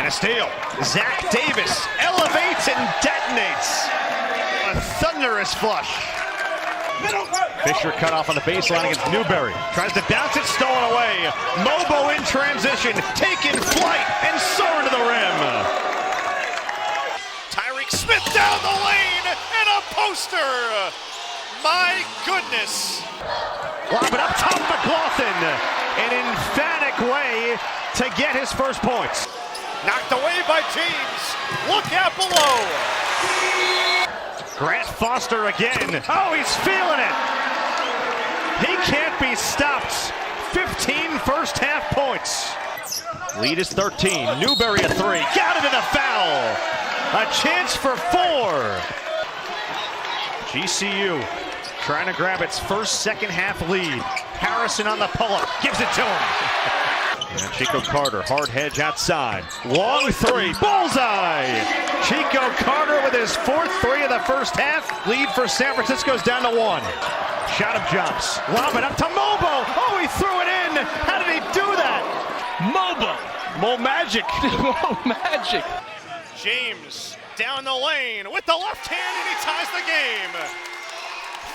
And a steal. Zach Davis elevates and detonates. A thunderous flush. Fisher cut off on the baseline against Newberry. Tries to bounce it, stolen away. Mobo in transition, taking flight and soaring to the rim. Tyreek Smith down the lane and a poster. My goodness. Lob it up top, McLaughlin. An emphatic way to get his first points. Knocked away by James. Look out below. Grant Foster again. Oh, he's feeling it. He can't be stopped. 15 first half points. Lead is 13. Newberry a three. Got it in a foul. A chance for 4. GCU trying to grab its first second half lead. Harrison on the pull-up. Gives it to him. And Chico Carter, hard hedge outside. Long three, bullseye! Chico Carter with his 4th three of the first half. Lead for San Francisco's down to 1. Shot of jumps. Lob it up to Mobo. Oh, he threw it in. How did he do that? Mobo. Mo Magic. Mo Magic. James down the lane with the left hand and he ties the game.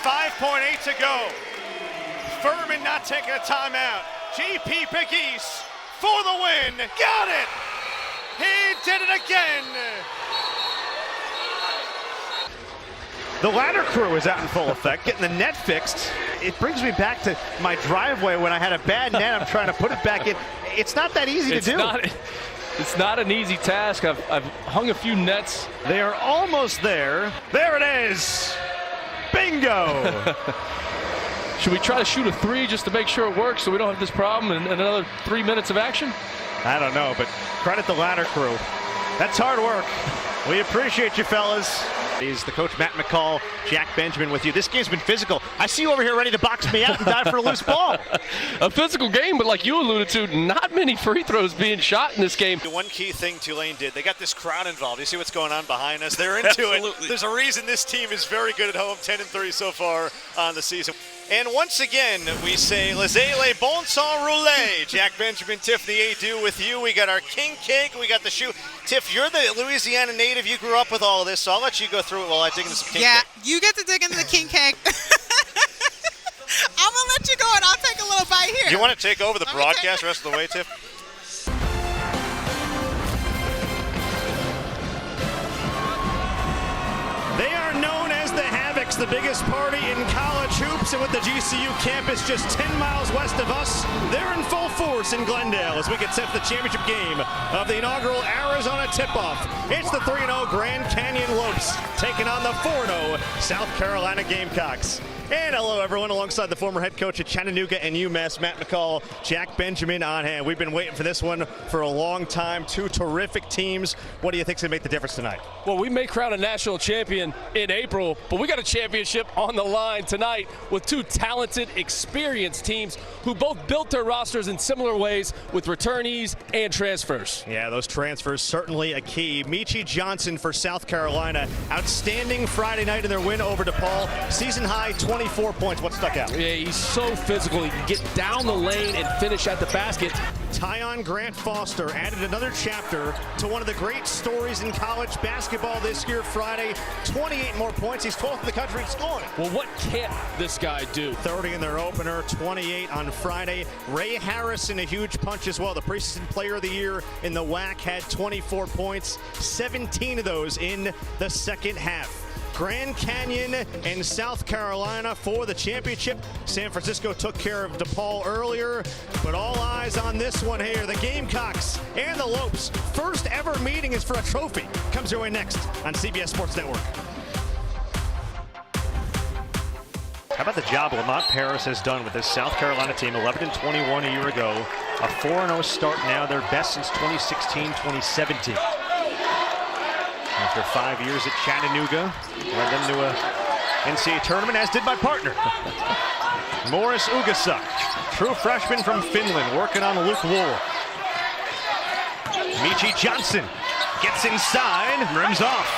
5.8 to go. Furman not taking a timeout. JP Big East for the win. Got it. He did it again. The ladder crew is out in full effect, getting the net fixed. It brings me back to my driveway when I had a bad net. I'm trying to put it back in. It's not that easy to do. It's not an easy task. I've hung a few nets. They are almost there. There it is. Bingo. Should we try to shoot a 3 just to make sure it works so we don't have this problem in another 3 minutes of action? I don't know, but credit the ladder crew. That's hard work. We appreciate you, fellas. He's the coach, Matt McCall, Jack Benjamin with you. This game's been physical. I see you over here ready to box me out and dive for a loose ball. A physical game, but like you alluded to, not many free throws being shot in this game. One key thing Tulane did, they got this crowd involved. You see what's going on behind us? They're into it. There's a reason this team is very good at home, 10-3 so far on the season. And once again, we say, Laissez les bon sang rouler. Jack Benjamin, Tiffany Adu with you. We got our king cake. We got the shoe. Tiff, you're the Louisiana native. You grew up with all of this, so I'll let you go through it while I dig into some king cake. Yeah, you get to dig into the king cake. I'm going to let you go, and I'll take a little bite here. You want to take over the broadcast the rest of the way, Tiff? They are known as the Havocs, the biggest party in college hoops, and with the GCU campus just 10 miles west of us, they're in full force in Glendale as we get set for the championship game of the inaugural Arizona tip-off. It's the 3-0 Grand Canyon Lopes taking on the 4-0 South Carolina Gamecocks. And hello, everyone, alongside the former head coach at Chattanooga and UMass, Matt McCall, Jack Benjamin on hand. We've been waiting for this one for a long time. Two terrific teams. What do you think is going to make the difference tonight? Well, we may crown a national champion in April, but we got a championship on the line tonight with two talented, experienced teams who both built their rosters in similar ways with returnees and transfers. Yeah, those transfers certainly a key. Meechie Johnson for South Carolina. Outstanding Friday night in their win over DePaul. Season high 24 points. What stuck out? Yeah, he's so physical. He can get down the lane and finish at the basket. Tyon Grant Foster added another chapter to one of the great stories in college basketball this year. Friday, 28 more points. He's 12th in the country in scoring. Well, what can't this guy do? 30 in their opener, 28 on Friday. Ray Harrison, a huge punch as well. The preseason player of the year in the WAC had 24 points, 17 of those in the second half. Grand Canyon and South Carolina for the championship. San Francisco took care of DePaul earlier, but all eyes on this one here. The Gamecocks and the Lopes. First ever meeting is for a trophy. Comes your way next on CBS Sports Network. How about the job Lamont Paris has done with this South Carolina team? 11-21 a year ago. A 4-0 start now, their best since 2016-2017. After 5 years at Chattanooga, led them to a NCAA tournament, as did my partner, Morris Ugasuk, true freshman from Finland, working on Luke Wool. Meechie Johnson gets inside, rims off.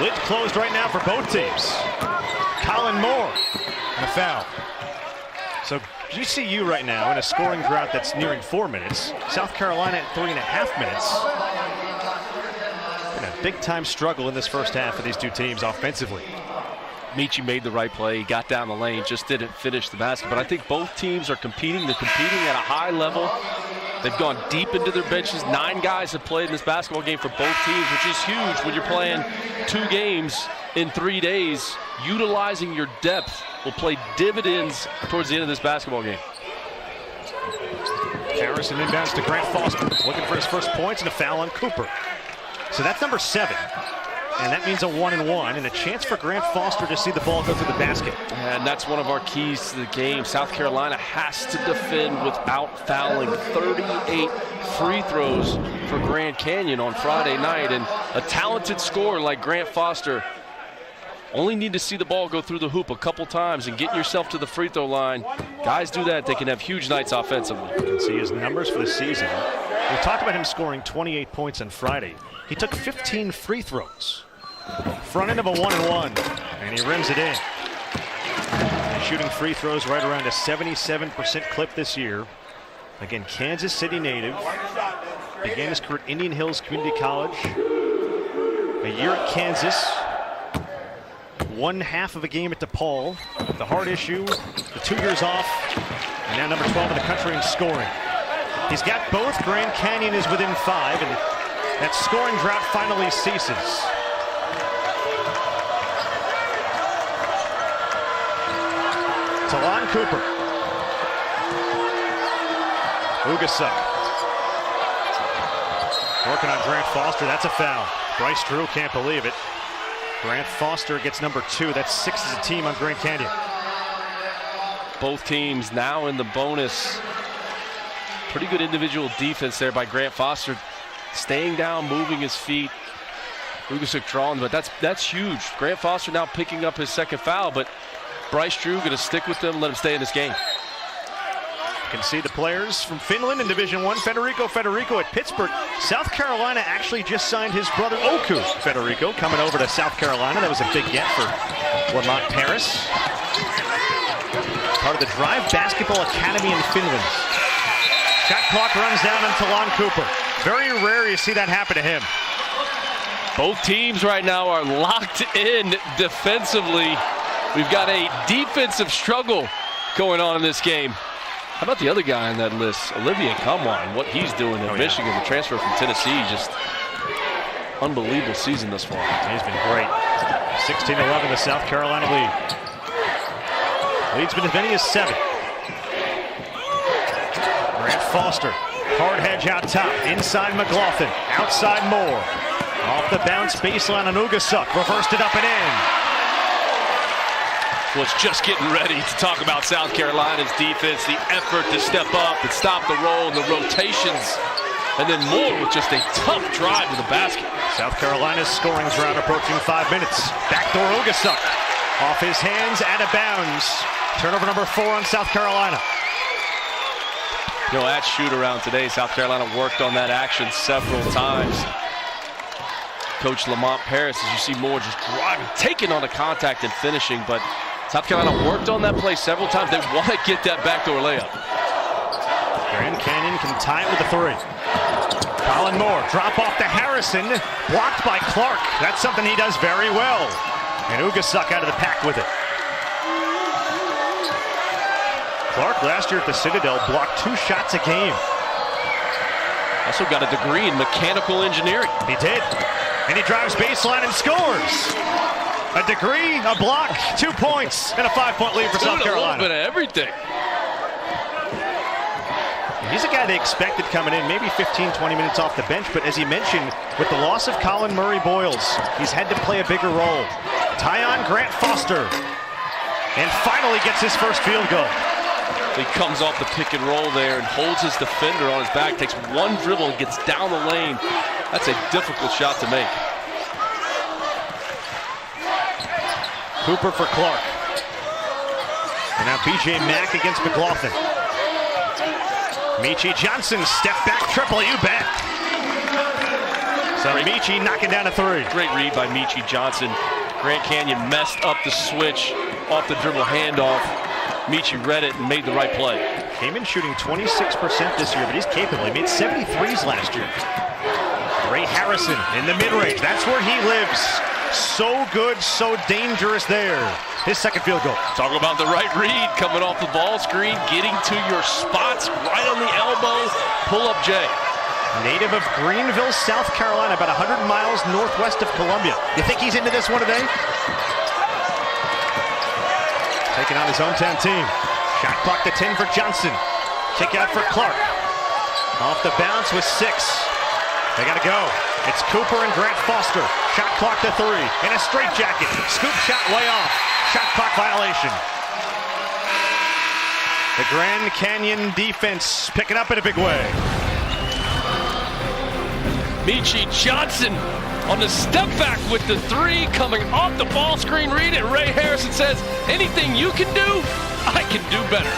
Lid closed right now for both teams. Colin Moore, and a foul. So GCU right now in a scoring drought that's nearing 4 minutes. South Carolina at 3.5 minutes. big-time struggle in this first half for these two teams offensively. Michi made the right play. He got down the lane, just didn't finish the basket. But I think both teams are competing. They're competing at a high level. They've gone deep into their benches. 9 guys have played in this basketball game for both teams, which is huge when you're playing 2 games in 3 days. Utilizing your depth will play dividends towards the end of this basketball game. Harrison inbounds to Grant Foster, looking for his first points and a foul on Cooper. So that's number 7. And that means a 1-and-1 and a chance for Grant Foster to see the ball go through the basket. And that's one of our keys to the game. South Carolina has to defend without fouling. 38 free throws for Grand Canyon on Friday night. And a talented scorer like Grant Foster only need to see the ball go through the hoop a couple times and get yourself to the free throw line. Guys do that, they can have huge nights offensively. You can see his numbers for the season. We talked about him scoring 28 points on Friday. He took 15 free throws. Front end of a 1-and-1, and he rims it in. He's shooting free throws right around a 77% clip this year. Again, Kansas City native. Began his career at Indian Hills Community College. A year at Kansas. 1/2 of a game at DePaul. The heart issue, the 2 years off, and now number 12 in the country in scoring. He's got both. Grand Canyon is within 5, and that scoring drought finally ceases. Talon Cooper. Ugasuk. Working on Grant Foster. That's a foul. Bryce Drew can't believe it. Grant Foster gets number 2. That's 6 as a team on Grand Canyon. Both teams now in the bonus. Pretty good individual defense there by Grant Foster. Staying down, moving his feet. Ugasuk drawing, but that's huge. Grant Foster now picking up his second foul, but Bryce Drew going to stick with them, let him stay in this game. You can see the players from Finland in Division I. Federico at Pittsburgh. South Carolina actually just signed his brother Oku Federico coming over to South Carolina. That was a big get for Lamont Paris. Part of the Drive Basketball Academy in Finland. Shot clock runs down on Talon Cooper. Very rare you see that happen to him. Both teams right now are locked in defensively. We've got a defensive struggle going on in this game. How about the other guy on that list, Olivier Kamwan, what he's doing in Michigan, the transfer from Tennessee, just unbelievable season thus far. He's been great. 16-11, the South Carolina lead. Lead's been as many as 7. Grant Foster, hard hedge out top, inside McLaughlin, outside Moore. Off the bounce baseline on Ugasuk, reversed it up and in. Was just getting ready to talk about South Carolina's defense, the effort to step up and stop the roll and the rotations. And then Moore with just a tough drive to the basket. South Carolina's scoring drought approaching 5 minutes. Backdoor Ugasuk. Off his hands, out of bounds. Turnover number 4 on South Carolina. You know, at shoot around today, South Carolina worked on that action several times. Coach Lamont Paris, as you see Moore just driving, taking on the contact and finishing, but South Carolina worked on that play several times. They want to get that backdoor layup. Grand Canyon can tie it with a 3. Colin Moore, drop off to Harrison, blocked by Clark. That's something he does very well. And Ugasuk out of the pack with it. Clark last year at the Citadel blocked 2 shots a game. Also got a degree in mechanical engineering. He did. And he drives baseline and scores. A degree, a block, 2 points, and a 5-point lead for South Carolina. A little bit of everything. He's a guy they expected coming in, maybe 15, 20 minutes off the bench, but as he mentioned, with the loss of Colin Murray Boyles, he's had to play a bigger role. Tyon Grant Foster, and finally gets his first field goal. He comes off the pick and roll there and holds his defender on his back, takes one dribble and gets down the lane. That's a difficult shot to make. Cooper for Clark. And now B.J. Mack against McLaughlin. Michi Johnson, step back triple, you bet. So Michi knocking down a 3. Great read by Michi Johnson. Grand Canyon messed up the switch off the dribble handoff. Michi read it and made the right play. Came in shooting 26% this year, but he's capable. He made 73s last year. Ray Harrison in the mid-range. That's where he lives. So good, so dangerous there. His second field goal. Talk about the right read, coming off the ball screen, getting to your spots, right on the elbow. Pull up Jay. Native of Greenville, South Carolina, about 100 miles northwest of Columbia. You think he's into this one today? Taking on his hometown team. Shot clock to 10 for Johnson. Kick out for Clark. Off the bounce with 6. They gotta go. It's Cooper and Grant Foster. Shot clock to 3. In a straitjacket. Scoop shot way off. Shot clock violation. The Grand Canyon defense picking up in a big way. Meechie Johnson on the step back with the 3 coming off the ball screen read, and Ray Harrison says, anything you can do, I can do better.